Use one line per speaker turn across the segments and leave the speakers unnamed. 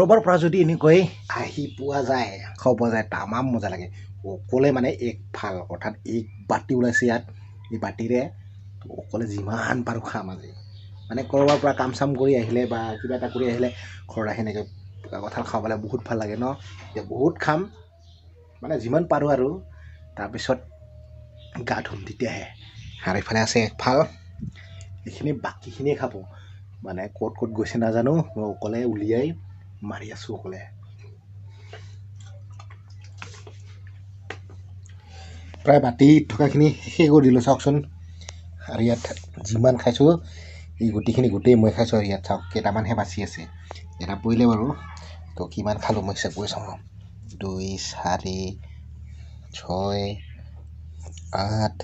কৰবাৰ পৰা যদি এনেকৈ আহি পোৱা যায় খাব পোৱা যায় তামাম মজা লাগে অকলে মানে এক ফাল অৰ্থাৎ এক বাতি ওলাইছে ইয়াত এই বাতিৰে অকলে যিমান পাৰোঁ খাম আজি মানে কৰবাৰ পৰা কাম চাম কৰি আহিলে বা কিবা এটা কৰি আহিলে ঘৰত আহি এনেকৈ কঁঠাল খাবলৈ বহুত ভাল লাগে ন এতিয়া বহুত খাম মানে যিমান পাৰোঁ আৰু তাৰপিছত গা ধুম তেতিয়াহে আৰু এইফালে আছে একফাল এইখিনি বাকীখিনিয়ে খাব মানে ক'ত ক'ত গৈছে নাজানো মই অকলে উলিয়াই মাৰি আছোঁ অকলে প্ৰায় বাতি থকাখিনি শেষে কৰি দিলোঁ চাওকচোন আৰু ইয়াত যিমান খাইছোঁ এই গুটিখিনি গোটেই মই খাইছোঁ আৰু ইয়াত চাওক কেইটামানহে বাচি আছে এটা পৰিলে বাৰু তো কিমান খালোঁ মই হিচাপ কৰি চাওঁ 2 4 6 8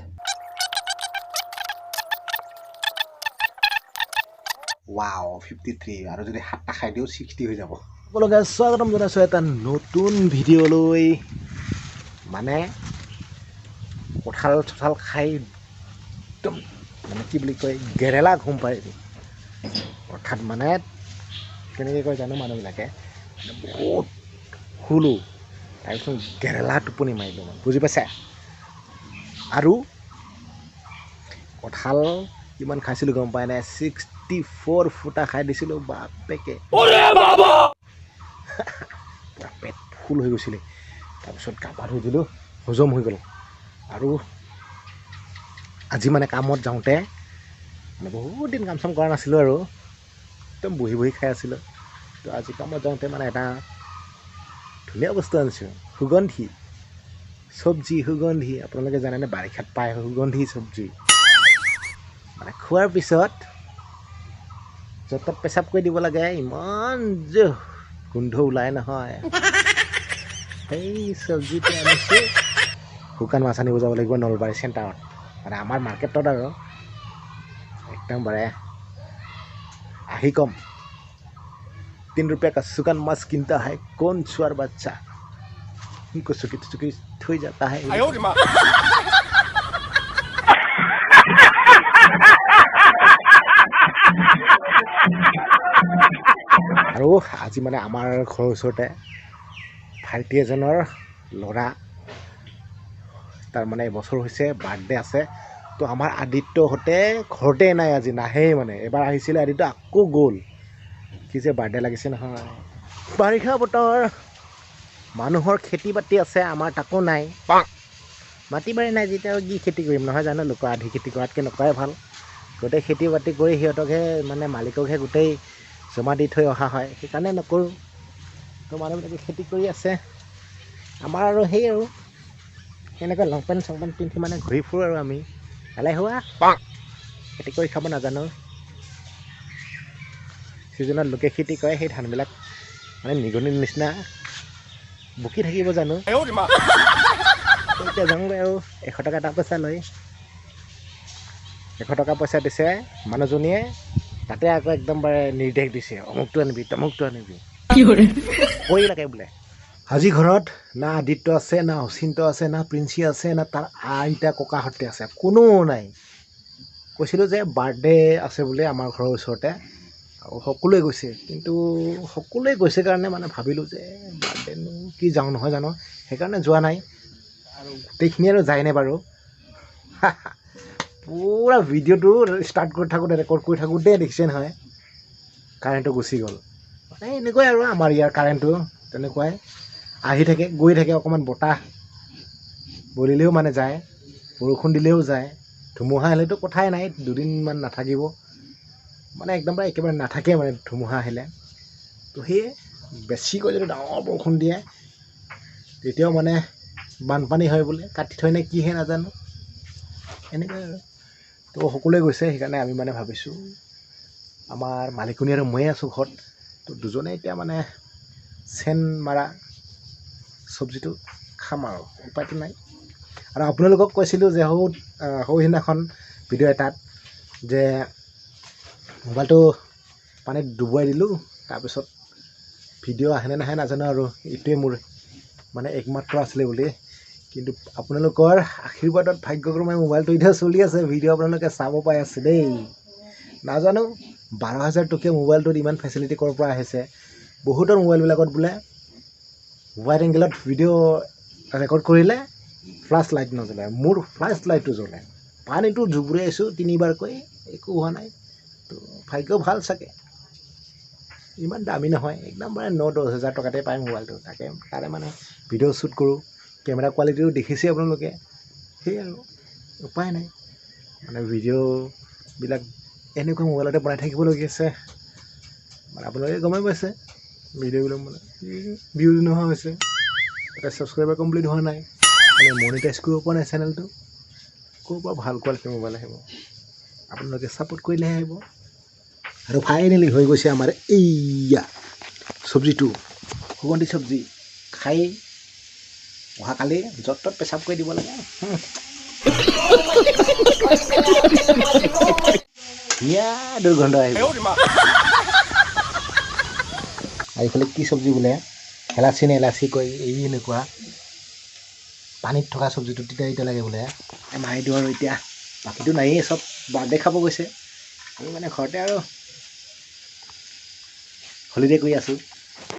ৱাও 53 আৰু যদি 7টা খাই দিওঁ 60 হৈ যাব সকলোকে স্বাগতম জনাইছোঁ এটা নতুন ভিডিঅ'লৈ মানে কঁঠাল খাই একদম মানে কি বুলি কয় গেৰেলা ঘুম পাই অৰ্থাৎ মানে কেনেকৈ কয় জানো মানুহবিলাকে বহুত শুলোঁ তাৰপিছত গেৰেলা টোপনি মাৰিলোঁ মানে বুজি পাইছে আৰু কঁঠাল কিমান খাইছিলোঁ গম পাই নাই 64 ফুটা খাই দিছিলোঁ বাপেকে পুৰা পেট ফুল হৈ গৈছিলে তাৰপিছত গা পা ধুই দিলোঁ হজম হৈ গ'ল আৰু আজি মানে কামত যাওঁতে মানে বহুত দিন কাম চাম কৰা নাছিলোঁ আৰু একদম বহি বহি খাই আছিলোঁ তো আজি কামত যাওঁতে মানে এটা ধুনীয়া বস্তু আনিছোঁ সুগন্ধি চব্জি সুগন্ধি আপোনালোকে জানেনে বাৰিষাত পায় সুগন্ধি চব্জি মানে খোৱাৰ পিছত য'ত পেচাব কৰি দিব লাগে ইমান যে গোন্ধ ওলাই নহয় সেই চব্জিটো আনিছোঁ শুকান মাছ আনিব যাব লাগিব নলবাৰী চেণ্টাৰত মানে আমাৰ মাৰ্কেটত আৰু একদম বাৰে আহি কম 3 रुपये का सुकन मांस किनता है कौन सुअर बच्चा उनको सुखी सुखी थोई जाता है আৰু আজি মানে আমাৰ ঘৰৰ ওচৰতে ভাইটি এজনৰ ল'ৰা তাৰ মানে এবছৰ হৈছে বাৰ্থডে আছে তো আমাৰ আদিত্যহঁতে ঘৰতে নাই আজি নাহেই মানে এবাৰ আহিছিলে আদিত্য আকৌ গ'ল কি যে বাৰ্থডে লাগিছে নহয় বাৰিষা বতৰ মানুহৰ খেতি বাতি আছে আমাৰ তাকো নাই মাটি বাৰী নাই যেতিয়া কি খেতি কৰিম নহয় জানো লোকৰ আধি খেতি কৰাতকৈ নকৰাই ভাল গোটেই খেতি বাতি কৰি সিহঁতকহে মানে মালিককহে গোটেই জমা দি থৈ অহা হয় সেইকাৰণে নকৰোঁ তো মানুহবিলাকে খেতি কৰি আছে আমাৰ আৰু সেই আৰু এনেকৈ লং পেণ্ট চং পেণ্ট পিন্ধি মানে ঘূৰি ফুৰোঁ আৰু আমি হোৱা খেতি কৰি খাব নাজানো ছিজনত লোকে খেতি কৰে সেই ধানবিলাক মানে নিগনিৰ নিচিনা বকি থাকিব জানো এতিয়া যাওঁগৈ আৰু 100 টকা এটা পইচা লৈ 100 টকা পইচা দিছে মানুহজনীয়ে তাতে আকৌ একদম বাৰে নিৰ্দেশ দিছে অমুকটো আনিবি তমুকটো আনিবি কৈ লাগে বোলে আজি ঘৰত না আদিত্য আছে না অচিন্ত আছে না প্ৰিন্সি আছে না তাৰ আইতা ককাহঁতে আছে কোনো নাই কৈছিলোঁ যে বাৰ্থডে আছে বোলে আমাৰ ঘৰৰ ওচৰতে আৰু সকলোৱে গৈছে কিন্তু সকলোৱে গৈছে কাৰণে মানে ভাবিলোঁ যে বাৰ্থডেনো কি যাওঁ নহয় জানো সেইকাৰণে যোৱা নাই আৰু গোটেইখিনি আৰু যায়নে বাৰু পুৰা ভিডিঅ'টো ষ্টাৰ্ট কৰি থাকোঁতে ৰেকৰ্ড কৰি থাকোঁতে দেখিছে নহয় কাৰেণ্টটো গুচি গ'ল মানে এনেকুৱাই আৰু আমাৰ ইয়াৰ কাৰেণ্টটো তেনেকুৱাই আহি থাকে গৈ থাকে অকণমান বতাহ বলিলেও মানে যায় বৰষুণ দিলেও যায় ধুমুহা আহিলেতো কথাই নাই 2 দিনমান নাথাকিব মানে একদম একেবাৰে নাথাকে মানে ধুমুহা আহিলে তো সেয়ে বেছিকৈ যদি ডাঙৰ বৰষুণ দিয়ে তেতিয়াও মানে বানপানী হয় বোলে কাটি থৈ নে কিহে নাজানো এনেকৈ আৰু তো সকলোৱে গৈছে সেইকাৰণে আমি মানে ভাবিছোঁ আমাৰ মালিকনী আৰু ময়ে আছোঁ ঘৰত তো দুজনে এতিয়া মানে চেন মাৰা চব্জিটো খাম আৰু উপায়টো নাই আৰু আপোনালোকক কৈছিলোঁ যে সৌদিনাখন ভিডিঅ' এটাত যে মোবাইলটো পানীত ডুবুৱাই দিলোঁ তাৰপিছত ভিডিঅ' আহেনে নাহে নাজানো আৰু এইটোৱে মোৰ মানে একমাত্ৰ আছিলে বুলি কিন্তু আপোনালোকৰ আশীৰ্বাদত ভাগ্যক্ৰমে মোবাইলটো এতিয়া চলি আছে ভিডিঅ' আপোনালোকে চাব পাই আছে দেই নাজানো 12,000 টকীয়া মোবাইলটোত ইমান ফেচিলিটি ক'ৰ পৰা আহিছে বহুতৰ মোবাইলবিলাকত বোলে ৱাইড এংগেলত ভিডিঅ' ৰেকৰ্ড কৰিলে ফ্লাছ লাইট নজ্বলে মোৰ ফ্লাছ লাইটটো জ্বলে পানীটো জুবুৰিয়াইছোঁ 3বাৰকৈ একো হোৱা নাই তো ভাগ্য ভাল চাগে ইমান দামী নহয় একদম মানে 9-10 হাজাৰ টকাতে পায় মোবাইলটো তাৰে মানে ভিডিঅ' শ্বুট কৰোঁ কেমেৰা কোৱালিটিটো দেখিছে আপোনালোকে সেই আৰু উপায় নাই মানে ভিডিঅ'বিলাক এনেকুৱা মোবাইলতে বনাই থাকিবলগীয়া আছে মানে আপোনালোকে গমেই পাইছে ভিডিঅ'বিলাক মানে ভিউজ নোহোৱা হৈছে এটা ছাবস্ক্ৰাইবাৰ কমপ্লিট হোৱা নাই মানে মনিটাইজ কৰিব পৰা নাই চেনেলটো ক'ৰ পৰা ভাল কোৱালিটিৰ মোবাইল আহিব আপোনালোকে ছাপোৰ্ট কৰিলেহে আহিব আৰু ফাইনেলি হৈ গৈছে আমাৰ এইয়া চব্জিটো সুগন্ধি চব্জি খাই অহাকালি য'ত ত'ত পেচাব কৰি দিব লাগে ধুনীয়া দুৰ্গন্ধ আহিব এইফালে কি চব্জি বোলে এলাচি নে এলাচি কয় এই এনেকুৱা পানীত থকা চব্জিটো তিতা লাগে বোলে মাৰি দিওঁ আৰু এতিয়া বাকীটো নায়েই চব বাৰ্থডে খাব গৈছে আমি মানে ঘৰতে আৰু হলিডে কৰি আছোঁ